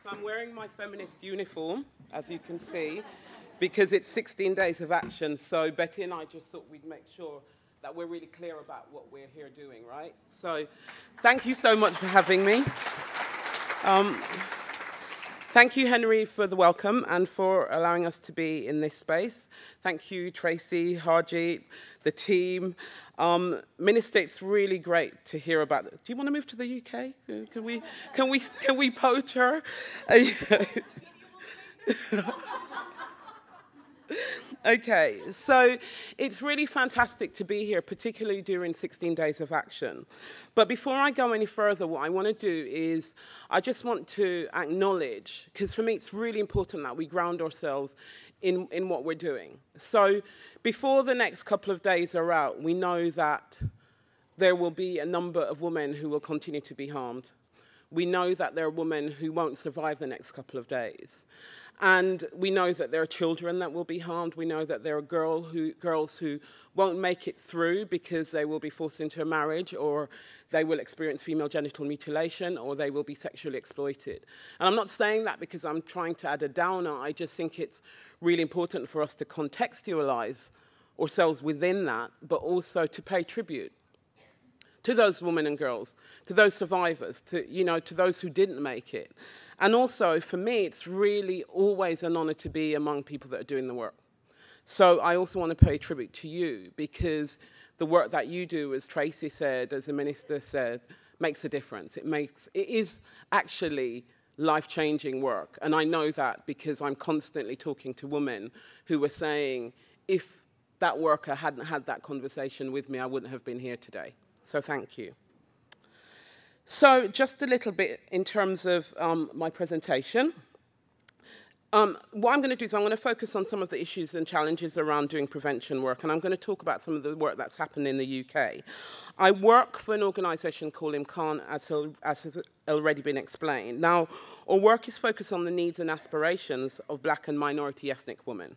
So I'm wearing my feminist uniform, as you can see, because it's 16 days of action. So Betty and I just thought we'd make sure that we're really clear about what we're here doing, right? So thank you so much for having me. Thank you, Henry, for the welcome and for allowing us to be in this space. Thank you, Tracy, Harjeet, the team. Minister, it's really great to hear about. Do you want to move to the UK? Can we poach her? Okay, so it's really fantastic to be here, particularly during 16 days of action. But before I go any further, what I want to do is I just want to acknowledge, because for me it's really important that we ground ourselves in what we're doing. So before the next couple of days are out, we know that there will be a number of women who will continue to be harmed. We know that there are women who won't survive the next couple of days. And we know that there are children that will be harmed. We know that there are girls who won't make it through because they will be forced into a marriage, or they will experience female genital mutilation, or they will be sexually exploited. And I'm not saying that because I'm trying to add a downer. I just think it's really important for us to contextualize ourselves within that, but also to pay tribute to those women and girls, to those survivors, to those who didn't make it. And also, for me, it's really always an honor to be among people that are doing the work. So I also want to pay tribute to you, because the work that you do, as Tracy said, as the minister said, makes a difference. It is actually life-changing work. And I know that because I'm constantly talking to women who were saying, if that worker hadn't had that conversation with me, I wouldn't have been here today. So thank you. So just a little bit in terms of my presentation. What I'm going to do is I'm going to focus on some of the issues and challenges around doing prevention work, and I'm going to talk about some of the work that's happened in the UK. I work for an organisation called IMCAN, as has already been explained. Now, our work is focused on the needs and aspirations of black and minority ethnic women.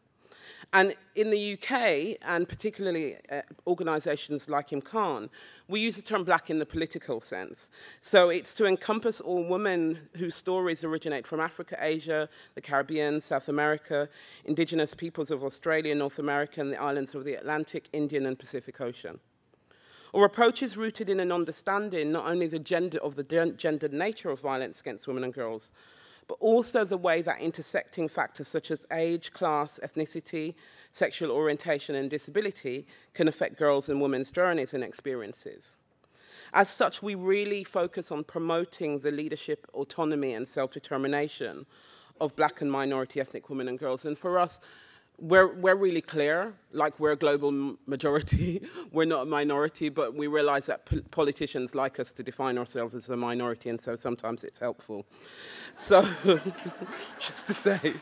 And in the UK, and particularly organisations like IMCAN, we use the term black in the political sense. So it's to encompass all women whose stories originate from Africa, Asia, the Caribbean, South America, indigenous peoples of Australia, North America, and the islands of the Atlantic, Indian, and Pacific Ocean. Our approach is rooted in an understanding not only the gendered nature of violence against women and girls, but also the way that intersecting factors such as age, class, ethnicity, sexual orientation, and disability can affect girls' and women's journeys and experiences. As such, we really focus on promoting the leadership, autonomy, and self-determination of black and minority ethnic women and girls. And for us, we're really clear, like we're a global majority, we're not a minority, but we realize that politicians like us to define ourselves as a minority, and so sometimes it's helpful. So, just to say.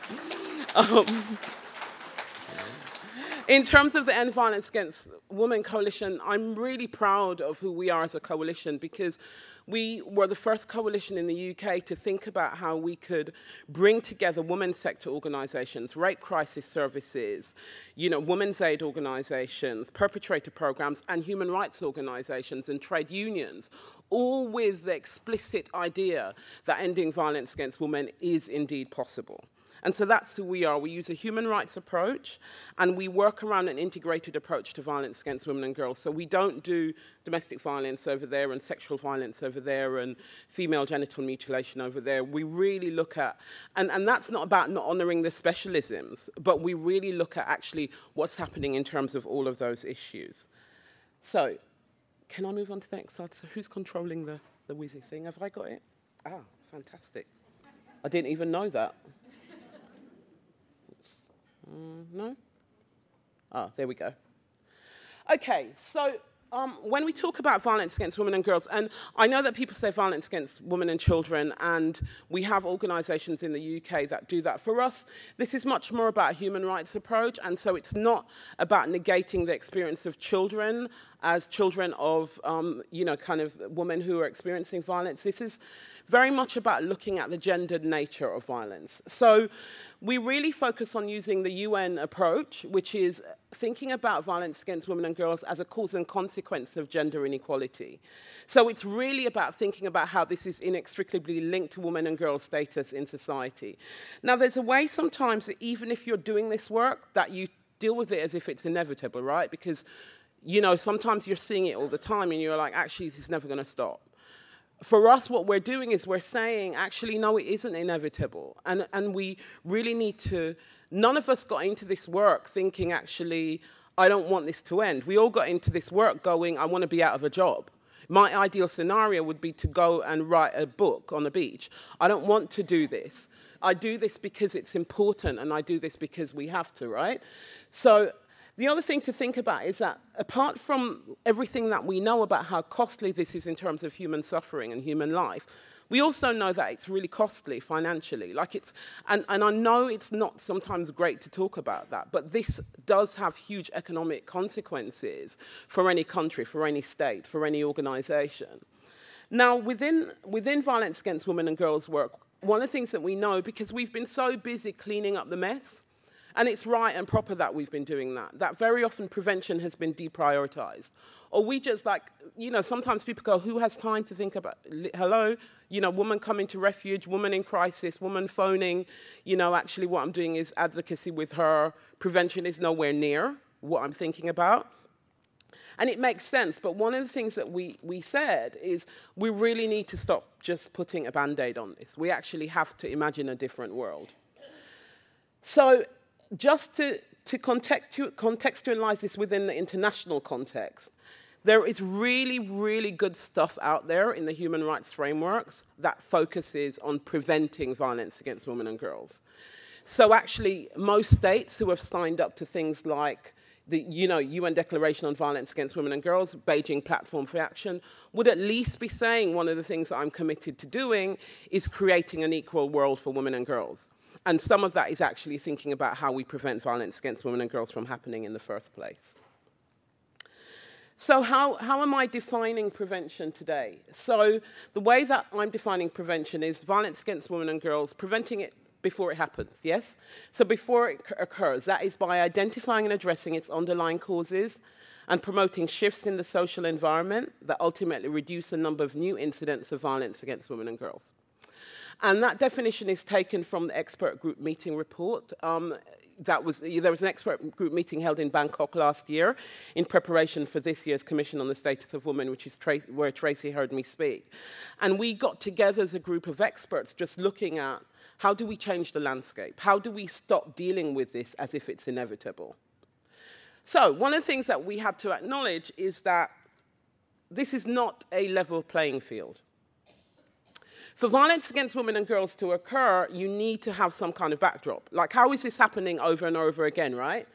In terms of the End Violence Against Women Coalition, I'm really proud of who we are as a coalition, because we were the first coalition in the UK to think about how we could bring together women's sector organisations, rape crisis services, women's aid organisations, perpetrator programmes, and human rights organisations and trade unions, all with the explicit idea that ending violence against women is indeed possible. And so that's who we are. We use a human rights approach, and we work around an integrated approach to violence against women and girls. So we don't do domestic violence over there and sexual violence over there and female genital mutilation over there. We really look at, and that's not about not honouring the specialisms, but we really look at actually what's happening in terms of all of those issues. So, can I move on to the next slide? So who's controlling the whizzy thing? Have I got it? Ah, fantastic. I didn't even know that. No? Ah, there we go. Okay, so when we talk about violence against women and girls, and I know that people say violence against women and children, and we have organisations in the UK that do that. For us, this is much more about a human rights approach, and so it's not about negating the experience of children as children of, you know, kind of women who are experiencing violence. This is very much about looking at the gendered nature of violence. So we really focus on using the UN approach, which is thinking about violence against women and girls as a cause and consequence of gender inequality. So it's really about thinking about how this is inextricably linked to women and girls' status in society. Now, there's a way sometimes that even if you're doing this work, that you deal with it as if it's inevitable, right? Because, you know, sometimes you're seeing it all the time and you're like, actually, this is never going to stop. For us, what we're doing is we're saying, actually, no, it isn't inevitable. And we really need to, none of us got into this work thinking, actually, I don't want this to end. We all got into this work going, I want to be out of a job. My ideal scenario would be to go and write a book on the beach. I don't want to do this. I do this because it's important, and I do this because we have to, right? So the other thing to think about is that apart from everything that we know about how costly this is in terms of human suffering and human life, we also know that it's really costly financially. Like it's, and I know it's not sometimes great to talk about that, but this does have huge economic consequences for any country, for any state, for any organization. Now, within violence against women and girls work, one of the things that we know, because we've been so busy cleaning up the mess, and it's right and proper that we've been doing that, that very often prevention has been deprioritized. Or we just like, you know, sometimes people go, who has time to think about, hello, you know, woman coming to refuge, woman in crisis, woman phoning, you know, actually what I'm doing is advocacy with her. Prevention is nowhere near what I'm thinking about. And it makes sense, but one of the things that we said is we really need to stop just putting a Band-Aid on this. We actually have to imagine a different world. So just to contextualize this within the international context, there is really, really good stuff out there in the human rights frameworks that focuses on preventing violence against women and girls. So actually, most states who have signed up to things like the UN Declaration on Violence Against Women and Girls, Beijing Platform for Action, would at least be saying one of the things that I'm committed to doing is creating an equal world for women and girls. And some of that is actually thinking about how we prevent violence against women and girls from happening in the first place. So how am I defining prevention today? So the way that I'm defining prevention is violence against women and girls, preventing it before it happens, yes? So before it occurs, that is by identifying and addressing its underlying causes and promoting shifts in the social environment that ultimately reduce the number of new incidents of violence against women and girls. And that definition is taken from the expert group meeting report. There was an expert group meeting held in Bangkok last year in preparation for this year's Commission on the Status of Women, which is where Tracy heard me speak. And we got together as a group of experts just looking at how do we change the landscape? How do we stop dealing with this as if it's inevitable? So one of the things that we had to acknowledge is that this is not a level playing field. For violence against women and girls to occur, you need to have some kind of backdrop. Like, how is this happening over and over again, right?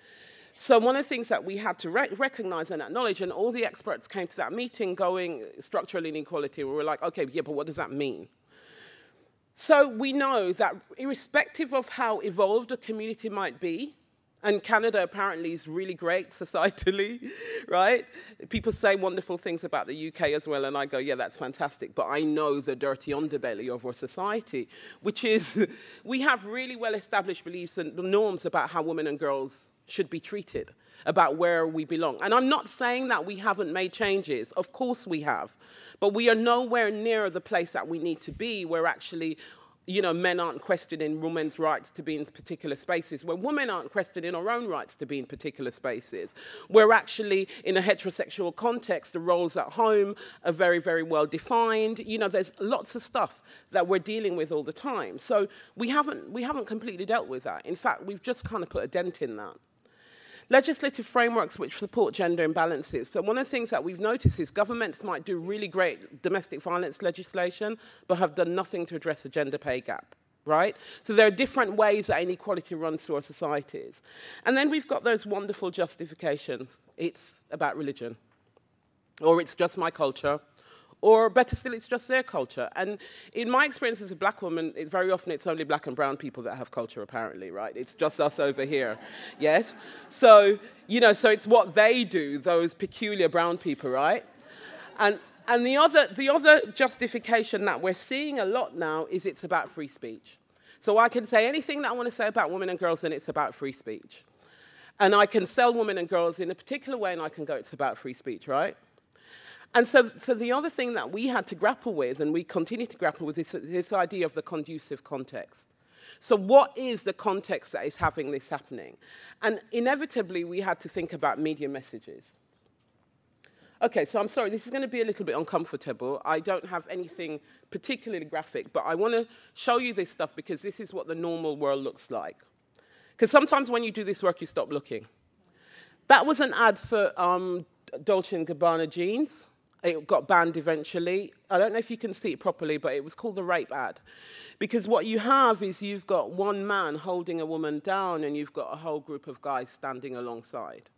So one of the things that we had to recognize and acknowledge, and all the experts came to that meeting going, structural inequality, we were like, okay, yeah, but what does that mean? So we know that irrespective of how evolved a community might be, and Canada apparently is really great societally, right? People say wonderful things about the UK as well, and I go, yeah, that's fantastic. But I know the dirty underbelly of our society, which is we have really well-established beliefs and norms about how women and girls should be treated, about where we belong. And I'm not saying that we haven't made changes. Of course we have. But we are nowhere near the place that we need to be where actually, you know, men aren't questioning women's rights to be in particular spaces, where women aren't questioning our own rights to be in particular spaces, where actually in a heterosexual context, the roles at home are very, very well defined. You know, there's lots of stuff that we're dealing with all the time. So we haven't completely dealt with that. In fact, we've just kind of put a dent in that. Legislative frameworks which support gender imbalances. So one of the things that we've noticed is governments might do really great domestic violence legislation, but have done nothing to address the gender pay gap, right? So there are different ways that inequality runs through our societies. And then we've got those wonderful justifications. It's about religion, or it's just my culture, Or better still, it's just their culture. And in my experience as a black woman, very often it's only black and brown people that have culture, apparently, right? It's just us over here, yes? So, you know, so it's what they do, those peculiar brown people, right? And the other justification that we're seeing a lot now is it's about free speech. So I can say anything that I want to say about women and girls, and it's about free speech. And I can sell women and girls in a particular way, and I can go, it's about free speech, right? And so the other thing that we had to grapple with, and we continue to grapple with, is this idea of the conducive context. So what is the context that is having this happening? And inevitably, we had to think about media messages. Okay, so I'm sorry, this is going to be a little bit uncomfortable. I don't have anything particularly graphic, but I want to show you this stuff because this is what the normal world looks like. Because sometimes when you do this work, you stop looking. That was an ad for Dolce & Gabbana jeans. It got banned eventually. I don't know if you can see it properly, but it was called the rape ad. Because what you have is you've got one man holding a woman down, and you've got a whole group of guys standing alongside.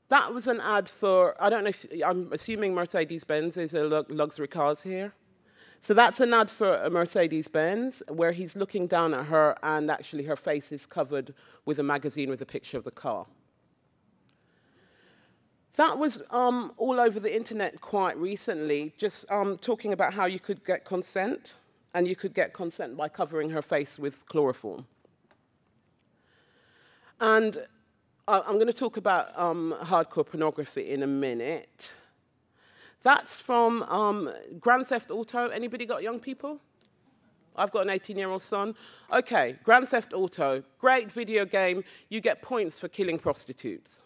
That was an ad for, I don't know if, I'm assuming Mercedes-Benz is a luxury cars here. So that's an ad for a Mercedes-Benz where he's looking down at her, and actually her face is covered with a magazine with a picture of the car. That was all over the internet quite recently, just talking about how you could get consent, and you could get consent by covering her face with chloroform. And I'm going to talk about hardcore pornography in a minute. That's from Grand Theft Auto. Anybody got young people? I've got an 18-year-old son. Okay, Grand Theft Auto, great video game. You get points for killing prostitutes.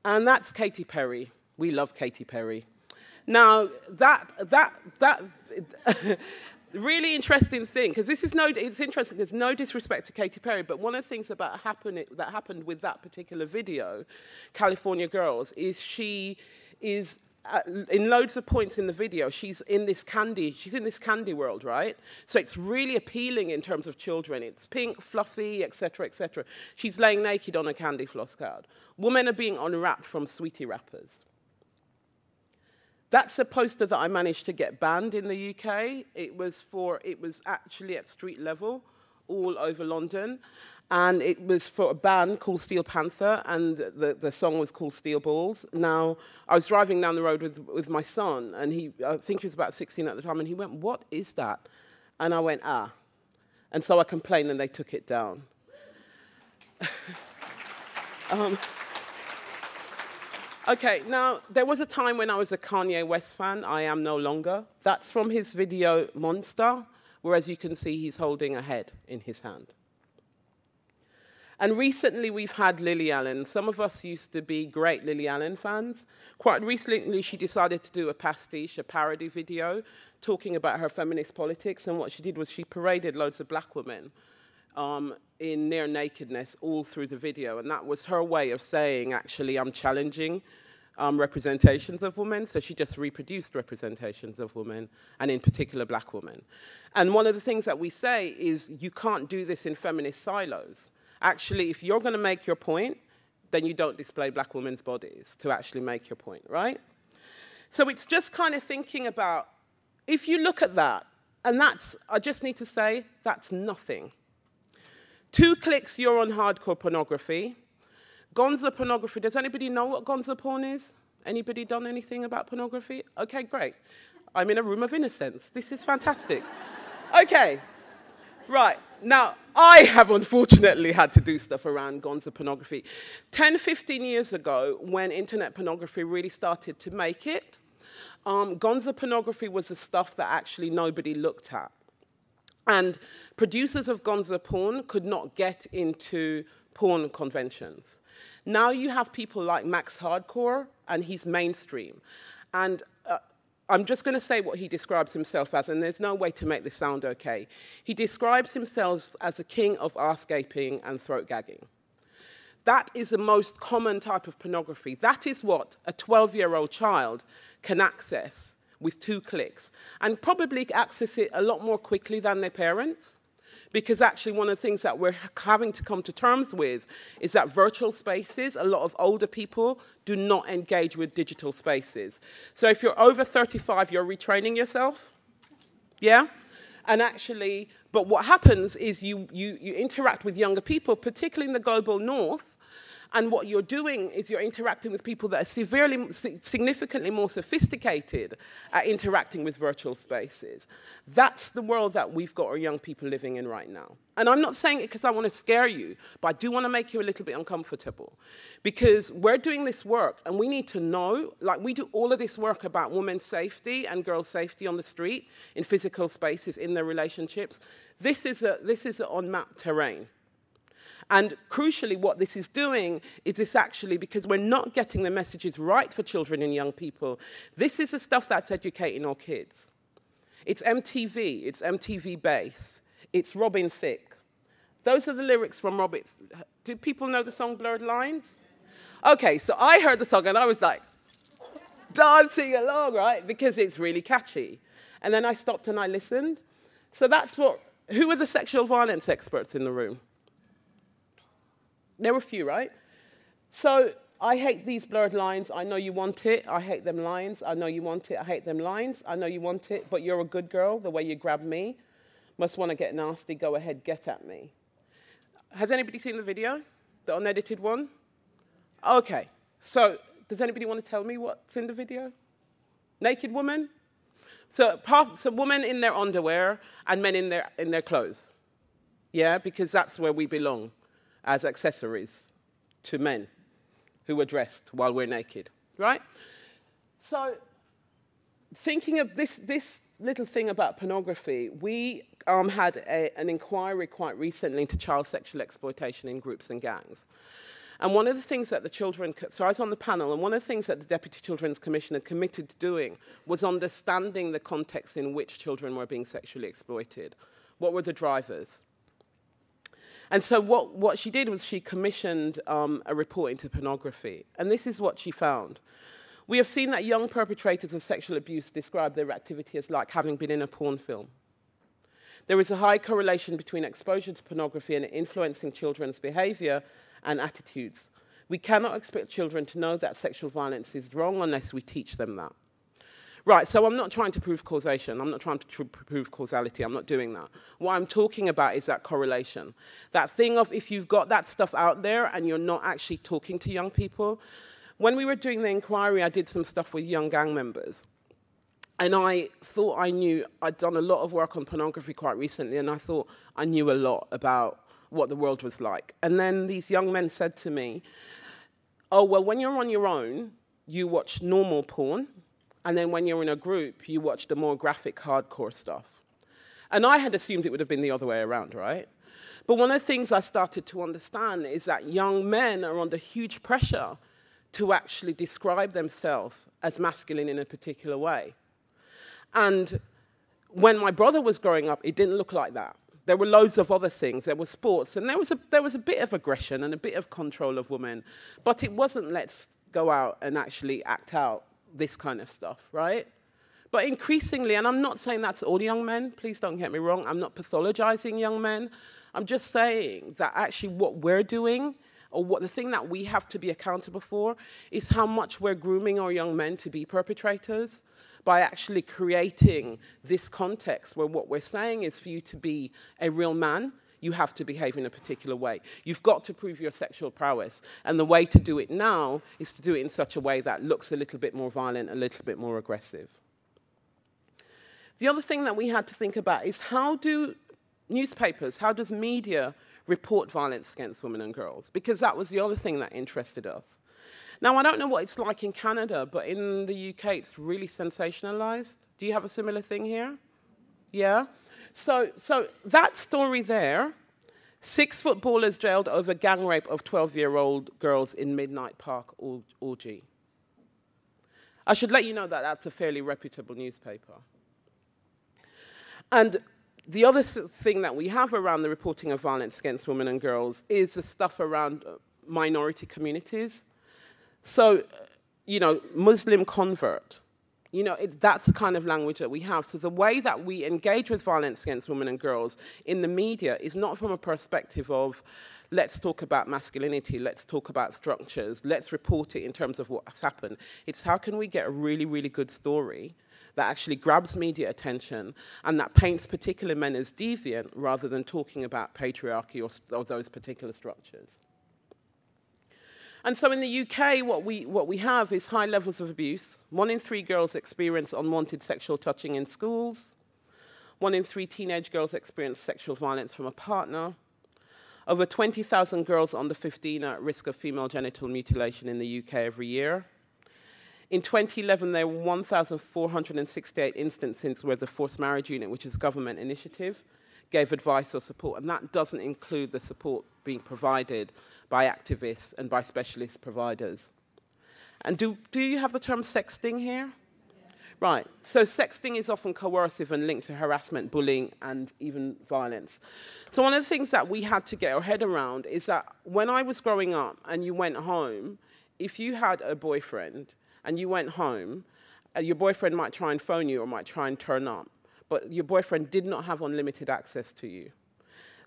And that's Katy Perry. We love Katy Perry. Now, that really interesting thing, because this is it's interesting, there's no disrespect to Katy Perry, but one of the things that happened with that particular video, California Girls, is she is, in loads of points in the video, she's in this candy world, right? So it's really appealing in terms of children. It's pink, fluffy, etc., etc. She's laying naked on a candy floss cloud. Women are being unwrapped from sweetie wrappers. That's a poster that I managed to get banned in the UK. It was actually at street level, all over London. And it was for a band called Steel Panther, and the song was called Steel Balls. Now, I was driving down the road with my son, and I think he was about 16 at the time, and he went, "What is that?" And I went, "Ah." And so I complained, and they took it down. Okay, now, there was a time when I was a Kanye West fan. I am no longer. That's from his video Monster, where, as you can see, he's holding a head in his hand. And recently, we've had Lily Allen. Some of us used to be great Lily Allen fans. Quite recently, she decided to do a pastiche, a parody video, talking about her feminist politics. And what she did was she paraded loads of black women in near nakedness all through the video. And that was her way of saying, actually, I'm challenging representations of women. So she just reproduced representations of women, and in particular, black women. And one of the things that we say is you can't do this in feminist silos. Actually, if you're going to make your point, then you don't display black women's bodies to actually make your point, right? So it's just kind of thinking about, if you look at that, and I just need to say, that's nothing. 2 clicks, you're on hardcore pornography. Gonzo pornography, does anybody know what gonzo porn is? Anybody done anything about pornography? Okay, great. I'm in a room of innocence. This is fantastic. Okay, right. Now, I have unfortunately had to do stuff around gonzo pornography. 10, 15 years ago, when internet pornography really started to make it, gonzo pornography was the stuff that actually nobody looked at. And producers of gonzo porn could not get into porn conventions. Now you have people like Max Hardcore, and he's mainstream. And I'm just going to say what he describes himself as, and there's no way to make this sound okay. He describes himself as a king of arse-gaping and throat-gagging. That is the most common type of pornography. That is what a 12-year-old child can access with 2 clicks, and probably access it a lot more quickly than their parents. Because actually one of the things that we're having to come to terms with is that virtual spaces, a lot of older people do not engage with digital spaces. So if you're over 35, you're retraining yourself, yeah? And actually, but what happens is you interact with younger people, particularly in the global north, and what you're doing is you're interacting with people that are significantly more sophisticated at interacting with virtual spaces. That's the world that we've got our young people living in right now. And I'm not saying it because I want to scare you, but I do want to make you a little bit uncomfortable. Because we're doing this work, and we need to know, like we do all of this work about women's safety and girls' safety on the street, in physical spaces, in their relationships. This is an unmapped terrain. And crucially, what this is doing is this actually, because we're not getting the messages right for children and young people, this is the stuff that's educating our kids. It's MTV Bass, it's Robin Thicke. Those are the lyrics from Robin. Do people know the song Blurred Lines? Okay, so I heard the song and I was like, dancing along, right? Because it's really catchy. And then I stopped and I listened. So that's what, who are the sexual violence experts in the room? There were a few, right? So I hate these blurred lines. I know you want it. I hate them lines. I know you want it. I hate them lines. I know you want it, but you're a good girl. The way you grab me. Must want to get nasty. Go ahead, get at me. Has anybody seen the video? The unedited one? Okay. So does anybody want to tell me what's in the video? Naked woman? So women in their underwear and men in their clothes. Yeah, because that's where we belong, as accessories to men who are dressed while we're naked, right? So thinking of this little thing about pornography, we had an inquiry quite recently into child sexual exploitation in groups and gangs. And one of the things that the children, so I was on the panel, and one of the things that the Deputy Children's Commissioner committed to doing was understanding the context in which children were being sexually exploited. What were the drivers? And so what she did was she commissioned a report into pornography. And this is what she found. We have seen that young perpetrators of sexual abuse describe their activity as like having been in a porn film. There is a high correlation between exposure to pornography and influencing children's behavior and attitudes. We cannot expect children to know that sexual violence is wrong unless we teach them that. Right, so I'm not trying to prove causation. I'm not trying to prove causality. I'm not doing that. What I'm talking about is that correlation. That thing of if you've got that stuff out there and you're not actually talking to young people. When we were doing the inquiry, I did some stuff with young gang members. And I thought I knew, I'd done a lot of work on pornography quite recently, and I thought I knew a lot about what the world was like. And then these young men said to me, oh, well, when you're on your own, you watch normal porn. And then when you're in a group, you watch the more graphic, hardcore stuff. And I had assumed it would have been the other way around, right? But one of the things I started to understand is that young men are under huge pressure to actually describe themselves as masculine in a particular way. And when my brother was growing up, it didn't look like that. There were loads of other things. There was sports, and there was a bit of aggression and a bit of control of women. But it wasn't let's go out and actually act out this kind of stuff, right? But increasingly, and I'm not saying that's all young men, please don't get me wrong, I'm not pathologizing young men. I'm just saying that actually what we're doing, or what the thing that we have to be accountable for, is how much we're grooming our young men to be perpetrators by actually creating this context where what we're saying is for you to be a real man, you have to behave in a particular way. You've got to prove your sexual prowess. And the way to do it now is to do it in such a way that looks a little bit more violent, a little bit more aggressive. The other thing that we had to think about is how do newspapers, how does media report violence against women and girls? Because that was the other thing that interested us. Now, I don't know what it's like in Canada, but in the UK, it's really sensationalized. Do you have a similar thing here? Yeah? So that story there, 6 footballers jailed over gang rape of 12-year-old girls in Midnight Park orgy. I should let you know that that's a fairly reputable newspaper. And the other thing that we have around the reporting of violence against women and girls is the stuff around minority communities. So, you know, Muslim convert. You know, that's the kind of language that we have. So the way that we engage with violence against women and girls in the media is not from a perspective of, let's talk about masculinity, let's talk about structures, let's report it in terms of what's happened. It's how can we get a really, really good story that actually grabs media attention and that paints particular men as deviant rather than talking about patriarchy or those particular structures. And so in the UK, what we have is high levels of abuse. 1 in 3 girls experience unwanted sexual touching in schools. 1 in 3 teenage girls experience sexual violence from a partner. Over 20,000 girls under 15 are at risk of female genital mutilation in the UK every year. In 2011, there were 1,468 instances where the Forced Marriage Unit, which is a government initiative, gave advice or support, and that doesn't include the support being provided by activists and by specialist providers. And do you have the term sexting here? Yeah. Right, so sexting is often coercive and linked to harassment, bullying, and even violence. So one of the things that we had to get our head around is that when I was growing up and you went home, if you had a boyfriend and you went home, your boyfriend might try and phone you or might try and turn up, but your boyfriend did not have unlimited access to you.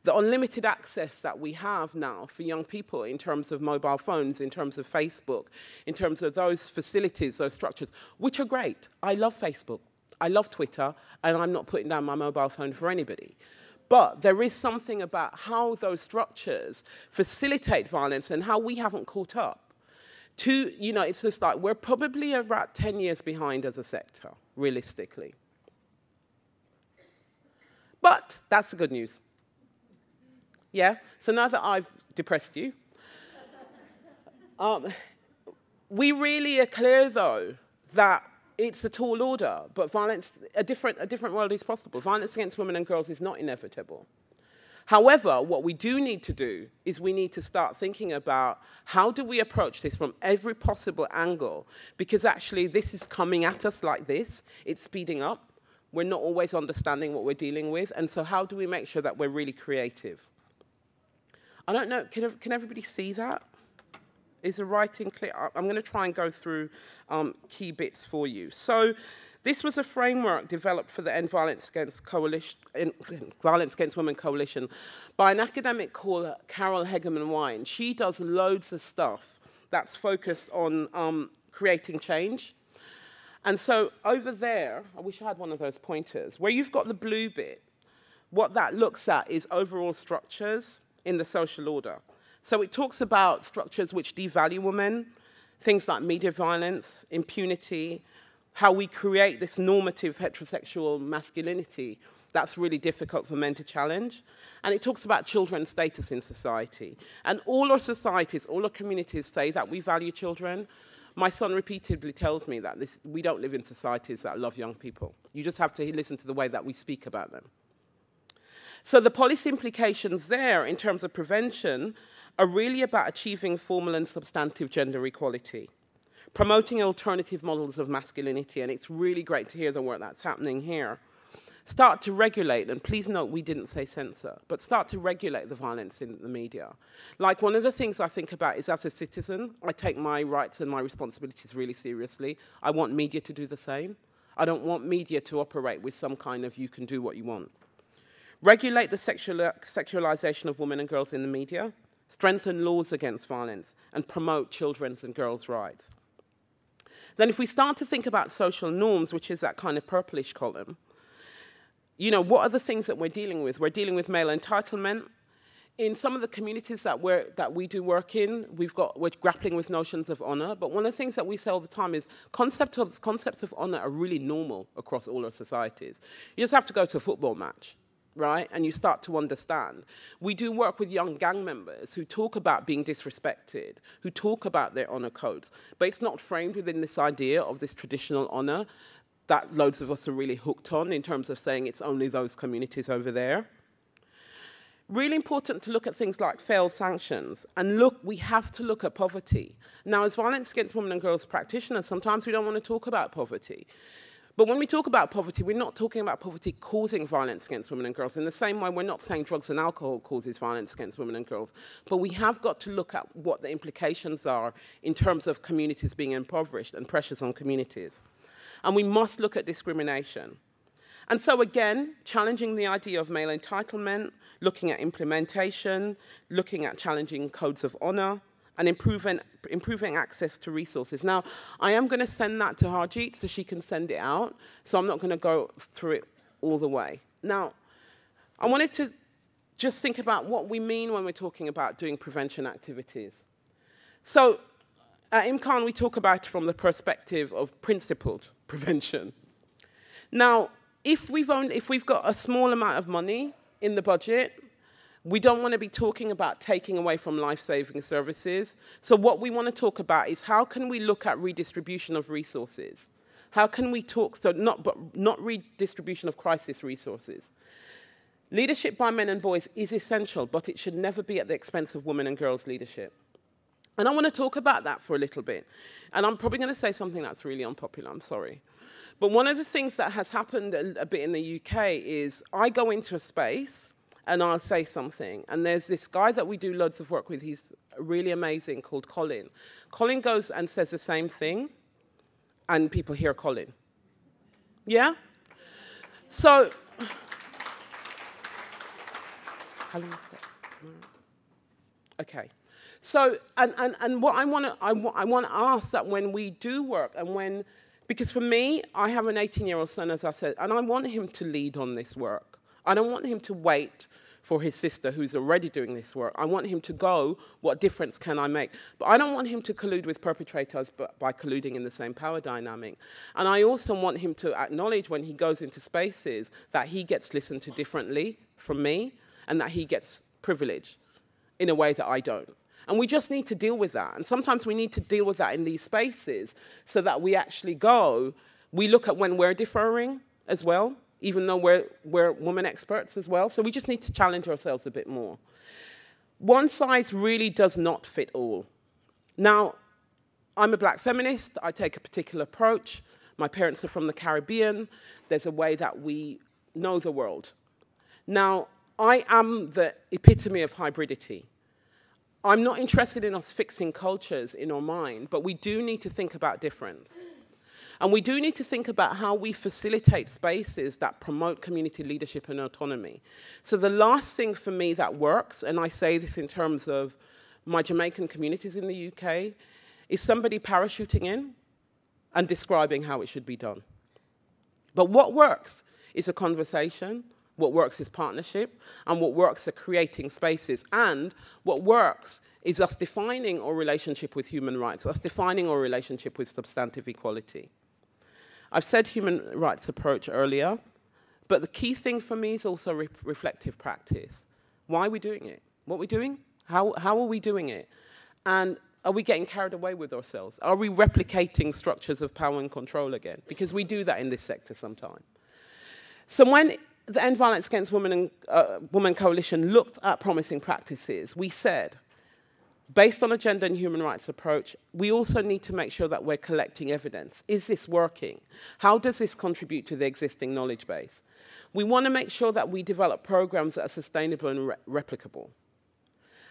The unlimited access that we have now for young people in terms of mobile phones, in terms of Facebook, in terms of those facilities, those structures, which are great. I love Facebook, I love Twitter, and I'm not putting down my mobile phone for anybody. But there is something about how those structures facilitate violence and how we haven't caught up. You know, it's just like we're probably about 10 years behind as a sector, realistically. But that's the good news. Yeah? So now that I've depressed you, we really are clear, though, that it's a tall order, but violence, a different world is possible. Violence against women and girls is not inevitable. However, what we do need to do is we need to start thinking about how do we approach this from every possible angle, because actually this is coming at us like this. It's speeding up. We're not always understanding what we're dealing with, and so how do we make sure that we're really creative? I don't know, can everybody see that? Is the writing clear? I'm going to try and go through key bits for you. So this was a framework developed for the End Violence Against Women Coalition by an academic called Carol Hegeman-Wine. She does loads of stuff that's focused on creating change. And so over there, I wish I had one of those pointers, where you've got the blue bit, what that looks at is overall structures in the social order. So it talks about structures which devalue women, things like media violence, impunity, how we create this normative heterosexual masculinity that's really difficult for men to challenge. And it talks about children's status in society. And all our societies, all our communities say that we value children. My son repeatedly tells me that we don't live in societies that love young people. You just have to listen to the way that we speak about them. So the policy implications there in terms of prevention are really about achieving formal and substantive gender equality, promoting alternative models of masculinity, and it's really great to hear the work that's happening here. Start to regulate, and please note we didn't say censor, but start to regulate the violence in the media. Like one of the things I think about is as a citizen, I take my rights and my responsibilities really seriously. I want media to do the same. I don't want media to operate with some kind of you can do what you want. Regulate the sexualization of women and girls in the media, strengthen laws against violence, and promote children's and girls' rights. Then if we start to think about social norms, which is that kind of purplish column, you know, what are the things that we're dealing with? We're dealing with male entitlement. In some of the communities that we do work in, we're grappling with notions of honor, but one of the things that we say all the time is concepts of honor are really normal across all our societies. You just have to go to a football match, right? And you start to understand. We do work with young gang members who talk about being disrespected, who talk about their honor codes, but it's not framed within this idea of this traditional honor that loads of us are really hooked on in terms of saying it's only those communities over there. Really important to look at things like failed sanctions. And look, we have to look at poverty. Now, as violence against women and girls practitioners, sometimes we don't want to talk about poverty. But when we talk about poverty, we're not talking about poverty causing violence against women and girls. In the same way, we're not saying drugs and alcohol causes violence against women and girls. But we have got to look at what the implications are in terms of communities being impoverished and pressures on communities. And we must look at discrimination. And so again, challenging the idea of male entitlement, looking at implementation, looking at challenging codes of honor, and improving access to resources. Now, I am going to send that to Harjeet so she can send it out, so I'm not going to go through it all the way. Now, I wanted to just think about what we mean when we're talking about doing prevention activities. So at IMCAN, we talk about it from the perspective of principled prevention. Now, if we've got a small amount of money in the budget, we don't want to be talking about taking away from life-saving services. So what we want to talk about is how can we look at redistribution of resources? How can we talk, so not redistribution of crisis resources. Leadership by men and boys is essential, but it should never be at the expense of women and girls' leadership. And I want to talk about that for a little bit. And I'm probably going to say something that's really unpopular, I'm sorry. But one of the things that has happened a bit in the UK is I go into a space and I'll say something. And there's this guy that we do loads of work with, he's really amazing, called Colin. Colin goes and says the same thing, and people hear Colin. Yeah? So, okay. So, and what I want to ask that when we do work and when, because for me, I have an 18-year-old son, as I said, and I want him to lead on this work. I don't want him to wait for his sister who's already doing this work. I want him to go, what difference can I make? But I don't want him to collude with perpetrators by colluding in the same power dynamic. And I also want him to acknowledge when he goes into spaces that he gets listened to differently from me and that he gets privilege in a way that I don't. And we just need to deal with that. And sometimes we need to deal with that in these spaces so that we actually go, we look at when we're differing as well, even though we're women experts as well. So we just need to challenge ourselves a bit more. One size really does not fit all. Now, I'm a black feminist. I take a particular approach. My parents are from the Caribbean. There's a way that we know the world. Now, I am the epitome of hybridity. I'm not interested in us fixing cultures in our mind, but we do need to think about difference. And we do need to think about how we facilitate spaces that promote community leadership and autonomy. So the last thing for me that works, and I say this in terms of my Jamaican communities in the UK, is somebody parachuting in and describing how it should be done. But what works is a conversation, what works is partnership, and what works are creating spaces, and what works is us defining our relationship with human rights, us defining our relationship with substantive equality. I've said human rights approach earlier, but the key thing for me is also reflective practice. Why are we doing it? What are we doing? How are we doing it? And are we getting carried away with ourselves? Are we replicating structures of power and control again? Because we do that in this sector sometimes. So when the End Violence Against Women and Women Coalition looked at promising practices, we said, based on a gender and human rights approach, we also need to make sure that we're collecting evidence. Is this working? How does this contribute to the existing knowledge base? We want to make sure that we develop programs that are sustainable and replicable.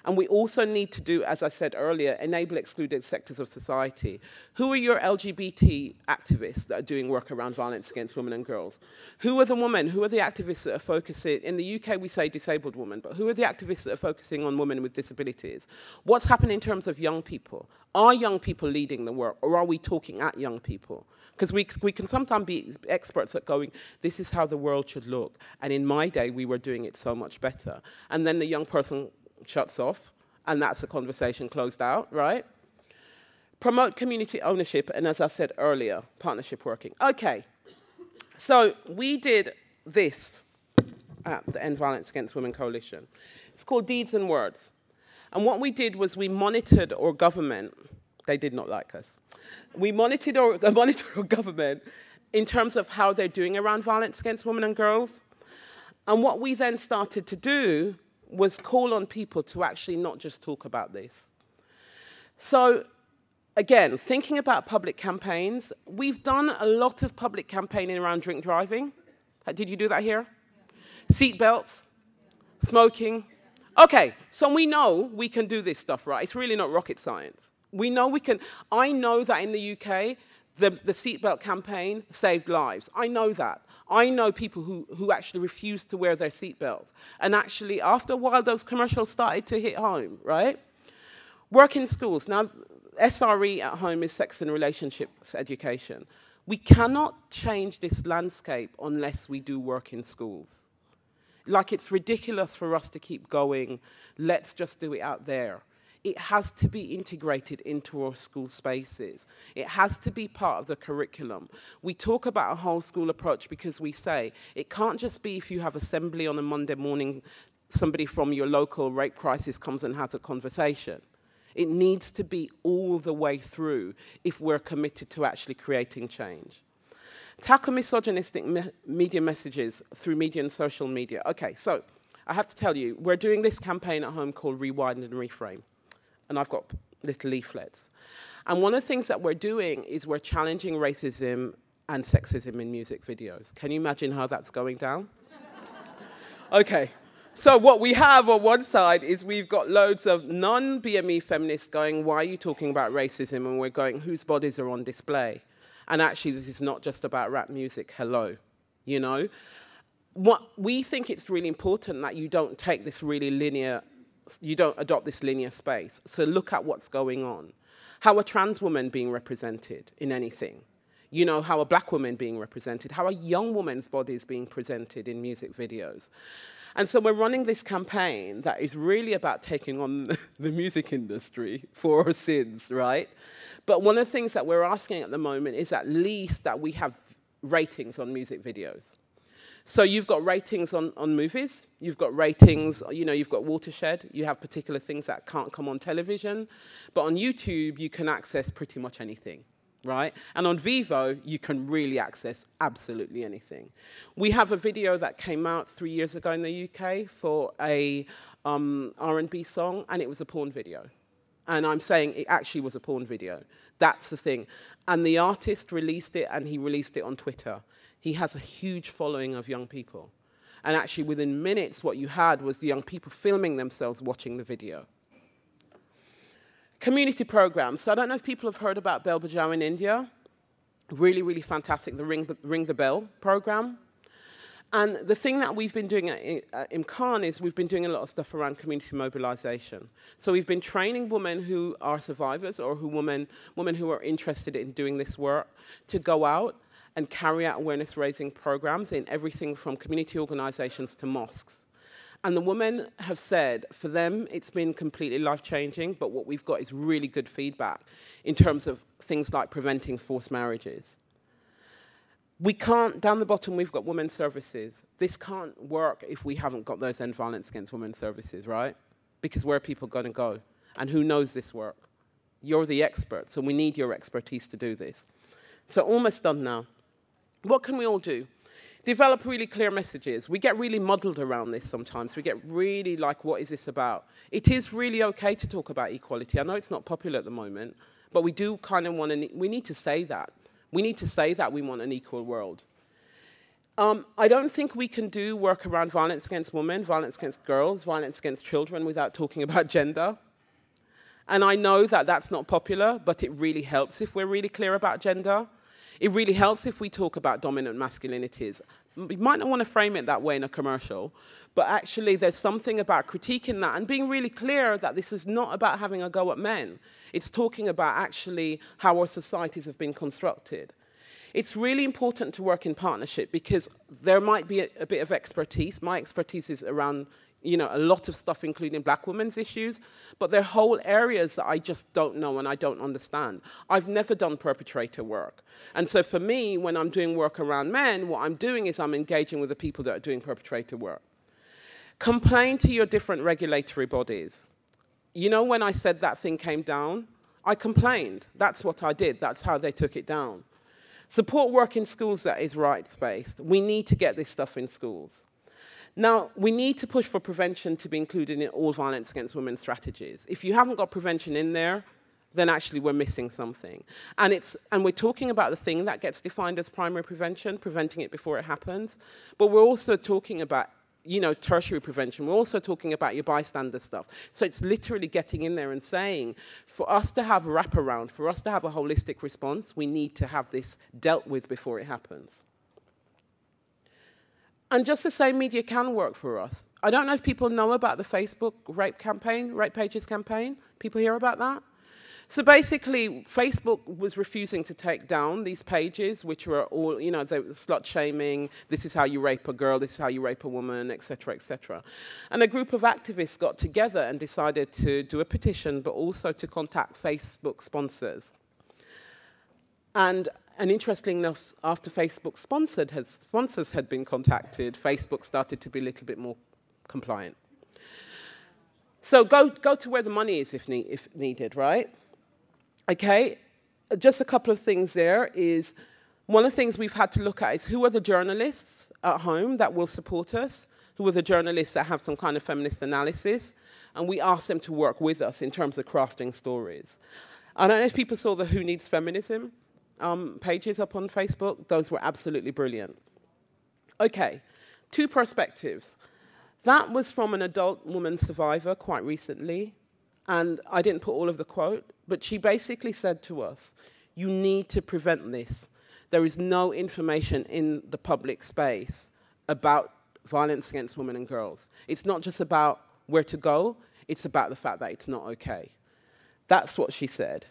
And we also need to do, as I said earlier, enable excluded sectors of society. Who are your LGBT activists that are doing work around violence against women and girls? Who are the women? Who are the activists that are focusing? In the UK, we say disabled women, but who are the activists that are focusing on women with disabilities? What's happening in terms of young people? Are young people leading the work, or are we talking at young people? Because we can sometimes be experts at going, this is how the world should look. And in my day, we were doing it so much better. And then the young person shuts off, and that's the conversation closed out, right? Promote community ownership, and as I said earlier, partnership working. Okay, so we did this at the End Violence Against Women Coalition. It's called Deeds and Words. And what we did was we monitored our government. They did not like us. We monitored our government in terms of how they're doing around violence against women and girls. And what we then started to do was call on people to actually not just talk about this. So, again, thinking about public campaigns, we've done a lot of public campaigning around drink driving. Did you do that here? Seat belts, smoking. Okay, so we know we can do this stuff, right? It's really not rocket science. We know we can. I know that in the UK, The seatbelt campaign saved lives. I know that. I know people who actually refused to wear their seatbelt. And actually, after a while, those commercials started to hit home, right? Work in schools. Now, SRE at home is sex and relationships education. We cannot change this landscape unless we do work in schools. Like, it's ridiculous for us to keep going, let's just do it out there. It has to be integrated into our school spaces. It has to be part of the curriculum. We talk about a whole school approach because we say it can't just be if you have assembly on a Monday morning, somebody from your local rape crisis comes and has a conversation. It needs to be all the way through if we're committed to actually creating change. Tackle misogynistic media messages through media and social media. Okay, so I have to tell you, we're doing this campaign at home called Rewind and Reframe. And I've got little leaflets. And one of the things that we're doing is we're challenging racism and sexism in music videos. Can you imagine how that's going down? Okay, so what we have on one side is we've got loads of non-BME feminists going, why are you talking about racism? And we're going, whose bodies are on display? And actually, this is not just about rap music, hello, you know? What we think it's really important that you don't take this really linear, you don't adopt this linear space. So look at what's going on. How are trans women being represented in anything? You know, how are black women being represented? How are young women's bodies being presented in music videos? And so we're running this campaign that is really about taking on the music industry for our sins, right? But one of the things that we're asking at the moment is at least that we have ratings on music videos. So you've got ratings on movies, you've got ratings, you know, you've got Watershed, you have particular things that can't come on television, but on YouTube, you can access pretty much anything, right? And on Vivo, you can really access absolutely anything. We have a video that came out 3 years ago in the UK for a R&B song, and it was a porn video. And I'm saying it actually was a porn video. That's the thing. And the artist released it, and he released it on Twitter. He has a huge following of young people. And actually, within minutes, what you had was the young people filming themselves watching the video. Community programs. So I don't know if people have heard about Bell Bajao in India. Really, really fantastic, the Ring the Bell program. And the thing that we've been doing at IMCAN is we've been doing a lot of stuff around community mobilization. So we've been training women who are survivors or women who are interested in doing this work to go out and carry out awareness-raising programs in everything from community organizations to mosques. And the women have said, for them, it's been completely life-changing, but what we've got is really good feedback in terms of things like preventing forced marriages. We can't, down the bottom, we've got women's services. This can't work if we haven't got those end violence against women's services, right? Because where are people going to go? And who knows this work? You're the experts, so we need your expertise to do this. So almost done now. What can we all do? Develop really clear messages. We get really muddled around this sometimes. We get really like, what is this about? It is really okay to talk about equality. I know it's not popular at the moment, but we do kind of want to, we need to say that. We need to say that we want an equal world. I don't think we can do work around violence against women, violence against girls, violence against children without talking about gender. And I know that that's not popular, but it really helps if we're really clear about gender. It really helps if we talk about dominant masculinities. We might not want to frame it that way in a commercial, but actually there's something about critiquing that and being really clear that this is not about having a go at men. It's talking about actually how our societies have been constructed. It's really important to work in partnership because there might be a bit of expertise. My expertise is around, you know, a lot of stuff, including black women's issues, but there are whole areas that I just don't know and I don't understand. I've never done perpetrator work. And so for me, when I'm doing work around men, what I'm doing is I'm engaging with the people that are doing perpetrator work. Complain to your different regulatory bodies. You know, when I said that thing came down, I complained. That's what I did. That's how they took it down. Support work in schools that is rights-based. We need to get this stuff in schools. Now, we need to push for prevention to be included in all violence against women strategies. If you haven't got prevention in there, then actually we're missing something. And we're talking about the thing that gets defined as primary prevention, preventing it before it happens, but we're also talking about, you know, tertiary prevention. We're also talking about your bystander stuff. So it's literally getting in there and saying, for us to have a wraparound, for us to have a holistic response, we need to have this dealt with before it happens. And just the same, media can work for us. I don't know if people know about the Facebook rape campaign, Rape Pages campaign. People hear about that? So basically, Facebook was refusing to take down these pages, which were all, you know, they were slut shaming, this is how you rape a girl, this is how you rape a woman, et cetera, et cetera. And a group of activists got together and decided to do a petition, but also to contact Facebook sponsors. And interestingly enough, after Facebook sponsors had been contacted, Facebook started to be a little bit more compliant. So go to where the money is if needed, right? Okay, just a couple of things there is, one of the things we've had to look at is who are the journalists at home that will support us, who are the journalists that have some kind of feminist analysis, and we ask them to work with us in terms of crafting stories. I don't know if people saw the Who Needs Feminism pages up on Facebook. Those were absolutely brilliant. Okay, 2 perspectives. That was from an adult woman survivor quite recently, and I didn't put all of the quote, but she basically said to us, you need to prevent this. There is no information in the public space about violence against women and girls. It's not just about where to go, it's about the fact that it's not okay. That's what she said.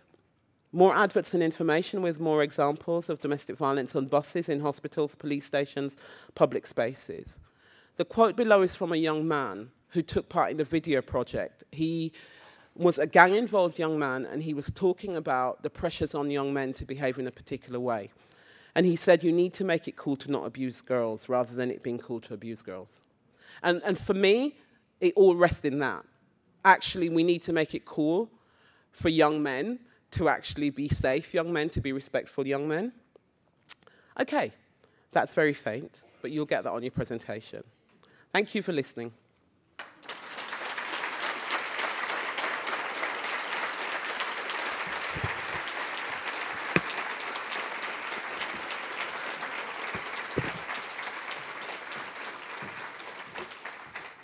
More adverts and information with more examples of domestic violence on buses, in hospitals, police stations, public spaces. The quote below is from a young man who took part in the video project. He was a gang-involved young man, and he was talking about the pressures on young men to behave in a particular way. And he said, you need to make it cool to not abuse girls rather than it being cool to abuse girls. And for me, it all rests in that. Actually, we need to make it cool for young men to actually be safe young men, to be respectful young men. Okay, that's very faint, but you'll get that on your presentation. Thank you for listening.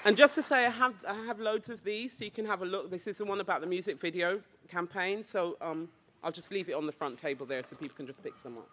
And just to say, I have loads of these, so you can have a look. This is the one about the music video campaign, so I'll just leave it on the front table there so people can just pick some up.